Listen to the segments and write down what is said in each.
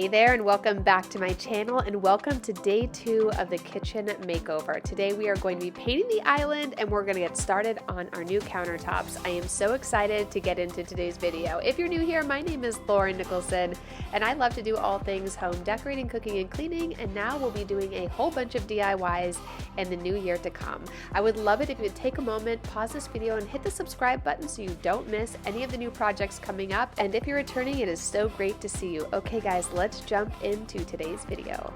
Hey there, and welcome back to my channel, and welcome to day 2 of the kitchen makeover. Today we are going to be painting the island, and we're going to get started on our new countertops. I am so excited to get into today's video. If you're new here, my name is Nicholsen, and I love to do all things home decorating, cooking, and cleaning, and now we'll be doing a whole bunch of DIYs in the new year to come. I would love it if you would take a moment, pause this video, and hit the subscribe button so you don't miss any of the new projects coming up. And if you're returning, it is so great to see you. Okay guys, let's jump into today's video.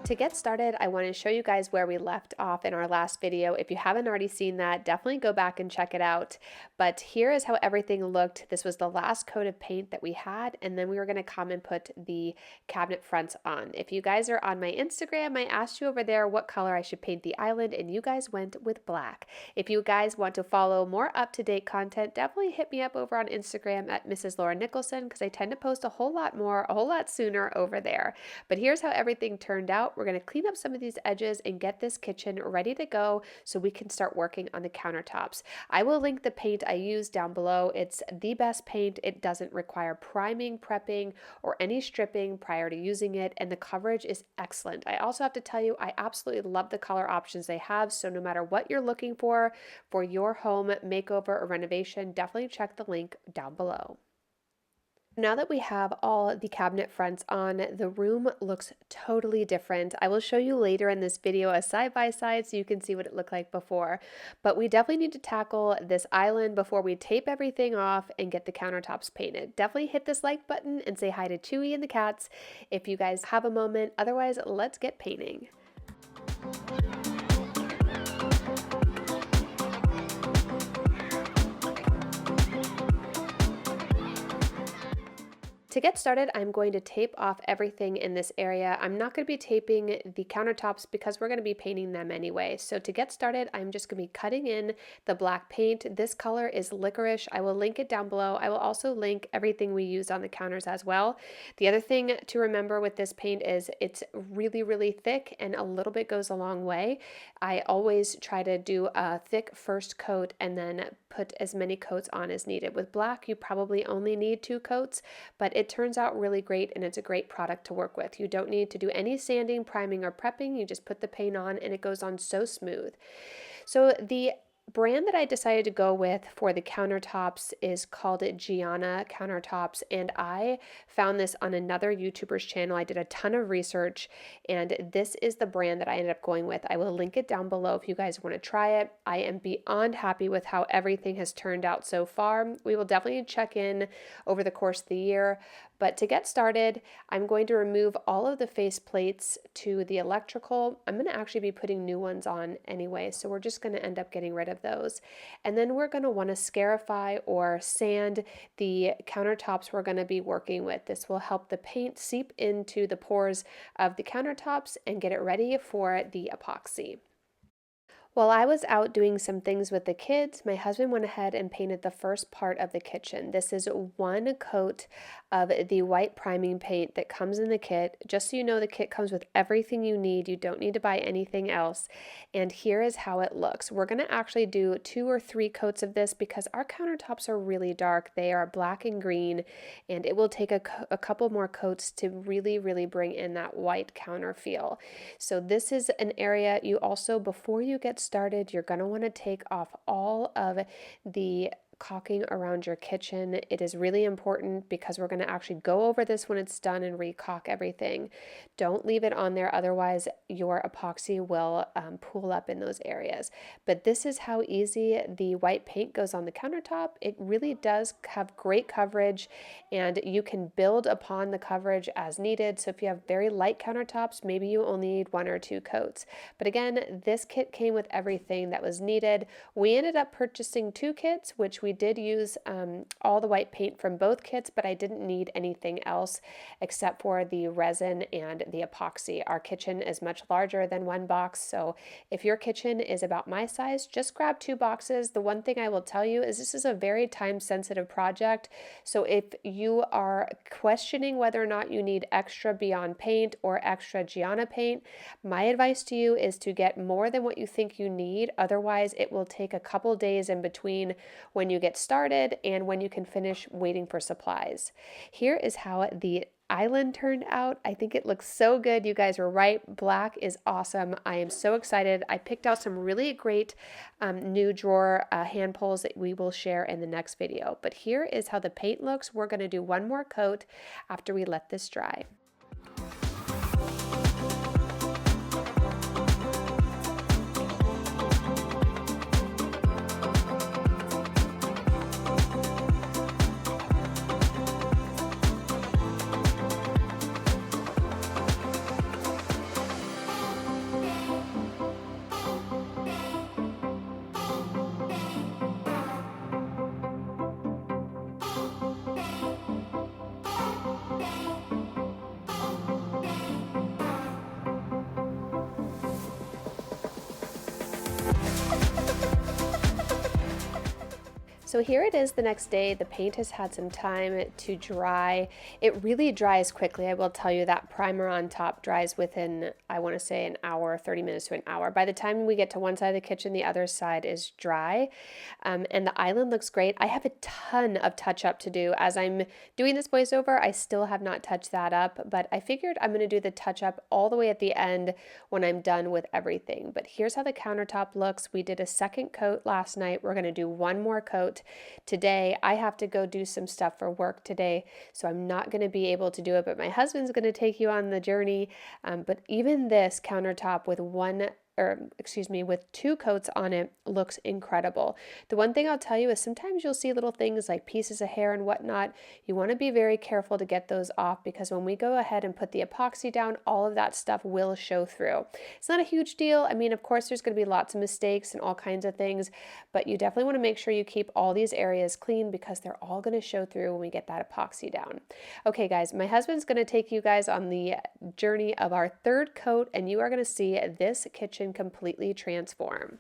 To get started, I want to show you guys where we left off in our last video. If you haven't already seen that, definitely go back and check it out. But here is how everything looked. This was the last coat of paint that we had, and then we were going to come and put the cabinet fronts on. If you guys are on my Instagram, I asked you over there what color I should paint the island, and you guys went with black. If you guys want to follow more up-to-date content, definitely hit me up over on Instagram at Mrs. Laura Nicholson, because I tend to post a whole lot sooner over there. But here's how everything turned out. We're going to clean up some of these edges and get this kitchen ready to go so we can start working on the countertops. I will link the paint I used down below. It's the best paint. It doesn't require priming, prepping, or any stripping prior to using it, and the coverage is excellent. I also have to tell you, I absolutely love the color options they have, so no matter what you're looking for your home makeover or renovation, definitely check the link down below. Now that we have all the cabinet fronts on, the room looks totally different. I will show you later in this video a side-by-side so you can see what it looked like before. But we definitely need to tackle this island before we tape everything off and get the countertops painted. Definitely hit this like button and say hi to Chewy and the cats if you guys have a moment. Otherwise, let's get painting. To get started, I'm going to tape off everything in this area. I'm not going to be taping the countertops because we're going to be painting them anyway. So to get started, I'm just going to be cutting in the black paint. This color is Licorice. I will link it down below. I will also link everything we used on the counters as well. The other thing to remember with this paint is it's really, really thick, and a little bit goes a long way. I always try to do a thick first coat and then put as many coats on as needed. With black, you probably only need 2 coats, but it turns out really great, and it's a great product to work with. You don't need to do any sanding, priming, or prepping. You just put the paint on and it goes on so smooth. So the brand that I decided to go with for the countertops is called Gianna Countertops, and I found this on another YouTuber's channel. I did a ton of research, and this is the brand that I ended up going with. I will link it down below if you guys want to try it. I am beyond happy with how everything has turned out so far. We will definitely check in over the course of the year, but to get started, I'm going to remove all of the face plates to the electrical. I'm going to actually be putting new ones on anyway, so we're just going to end up getting rid of those. And then we're going to want to scarify or sand the countertops we're going to be working with. This will help the paint seep into the pores of the countertops and get it ready for the epoxy. While I was out doing some things with the kids, my husband went ahead and painted the first part of the kitchen. This is 1 coat of the white priming paint that comes in the kit. Just so you know, the kit comes with everything you need. You don't need to buy anything else. And here is how it looks. We're going to actually do 2 or 3 coats of this because our countertops are really dark. They are black and green, and it will take a couple more coats to really, really bring in that white counter feel. So this is an area you also, before you get started, you're going to want to take off all of the caulking around your kitchen. It is really important because we're going to actually go over this when it's done and re-caulk everything. Don't leave it on there, otherwise your epoxy will pool up in those areas. But this is how easy the white paint goes on the countertop. It really does have great coverage, and you can build upon the coverage as needed. So if you have very light countertops, maybe you only need 1 or 2 coats. But again, this kit came with everything that was needed. We ended up purchasing 2 kits, which we did use all the white paint from both kits, but I didn't need anything else except for the resin and the epoxy. Our kitchen is much larger than one box, so if your kitchen is about my size, just grab 2 boxes. The one thing I will tell you is this is a very time-sensitive project, so if you are questioning whether or not you need extra Beyond paint or extra Gianna paint, my advice to you is to get more than what you think you need. Otherwise, it will take a couple days in between when you get started and when you can finish waiting for supplies. Here is how the island turned out. I think it looks so good. You guys were right. Black is awesome. I am so excited. I picked out some really great new drawer hand pulls that we will share in the next video. But here is how the paint looks. We're going to do one more coat after we let this dry. So here it is the next day. The paint has had some time to dry. It really dries quickly. I will tell you that primer on top dries within, I want to say, an hour, 30 minutes to an hour. By the time we get to one side of the kitchen, the other side is dry. And the island looks great. I have a ton of touch up to do. As I'm doing this voiceover, I still have not touched that up, but I figured I'm going to do the touch up all the way at the end when I'm done with everything. But here's how the countertop looks. We did a second coat last night. We're going to do one more coat today. I have to go do some stuff for work today, so I'm not going to be able to do it, but my husband's going to take you on the journey. But even this countertop with with 2 coats on it looks incredible. The one thing I'll tell you is sometimes you'll see little things like pieces of hair and whatnot. You want to be very careful to get those off, because when we go ahead and put the epoxy down, all of that stuff will show through. It's not a huge deal. I mean, of course, there's going to be lots of mistakes and all kinds of things, but you definitely want to make sure you keep all these areas clean, because they're all going to show through when we get that epoxy down. Okay, guys, my husband's going to take you guys on the journey of our 3rd coat, and you are going to see this kitchen completely transform.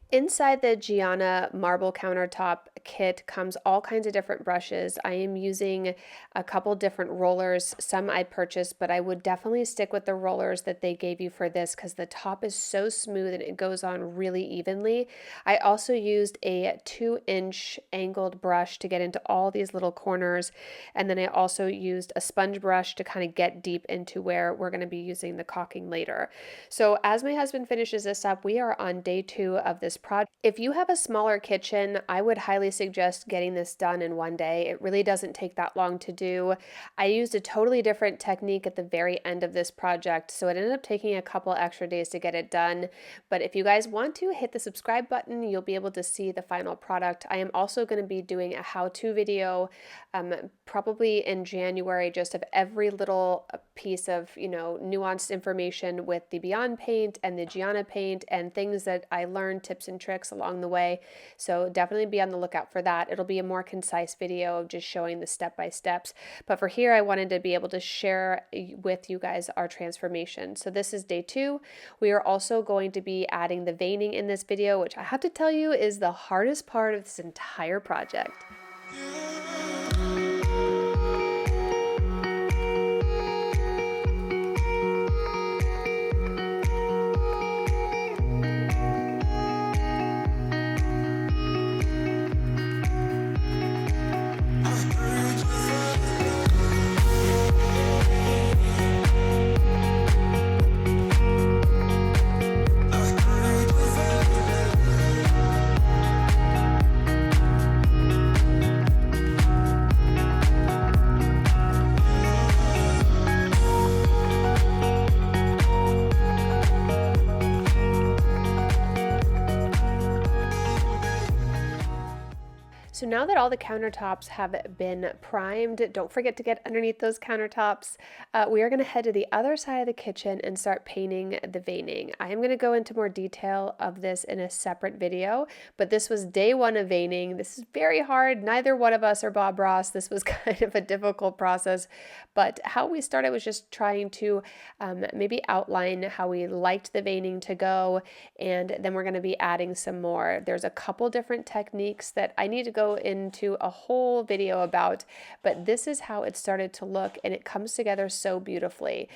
Inside the Gianna marble countertop kit comes all kinds of different brushes. I am using a couple different rollers. Some I purchased, but I would definitely stick with the rollers that they gave you for this, because the top is so smooth and it goes on really evenly. I also used a 2-inch angled brush to get into all these little corners, and then I also used a sponge brush to kind of get deep into where we're going to be using the caulking later. So as my husband finishes this up, we are on day 2 of this project. If you have a smaller kitchen, I would highly suggest getting this done in one day. It really doesn't take that long to do. I used a totally different technique at the very end of this project, so it ended up taking a couple extra days to get it done. But if you guys want to, hit the subscribe button. You'll be able to see the final product. I am also going to be doing a how-to video probably in January, just of every little piece of, nuanced information with the Beyond paint and the Gianna paint and things that I learned, tips and tricks along the way. So definitely be on the lookout for that. It'll be a more concise video of just showing the step-by-steps. But for here, I wanted to be able to share with you guys our transformation. So this is day 2. We are also going to be adding the veining in this video, which I have to tell you is the hardest part of this entire project. So now that all the countertops have been primed, don't forget to get underneath those countertops. We are going to head to the other side of the kitchen and start painting the veining. I am going to go into more detail of this in a separate video, but this was day one of veining. This is very hard. Neither one of us are Bob Ross. This was kind of a difficult process, but how we started was just trying to maybe outline how we liked the veining to go, and then we're going to be adding some more. There's a couple different techniques that I need to go into a whole video about, but this is how it started to look, and it comes together so beautifully.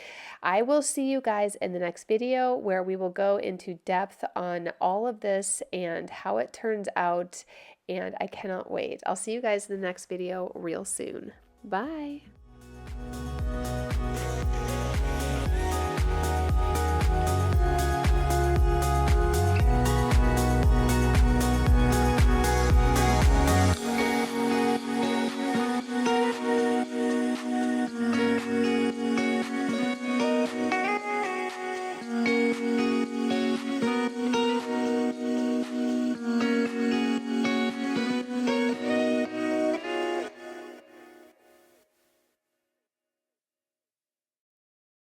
I will see you guys in the next video where we will go into depth on all of this and how it turns out, and I cannot wait. I'll see you guys in the next video real soon. Bye.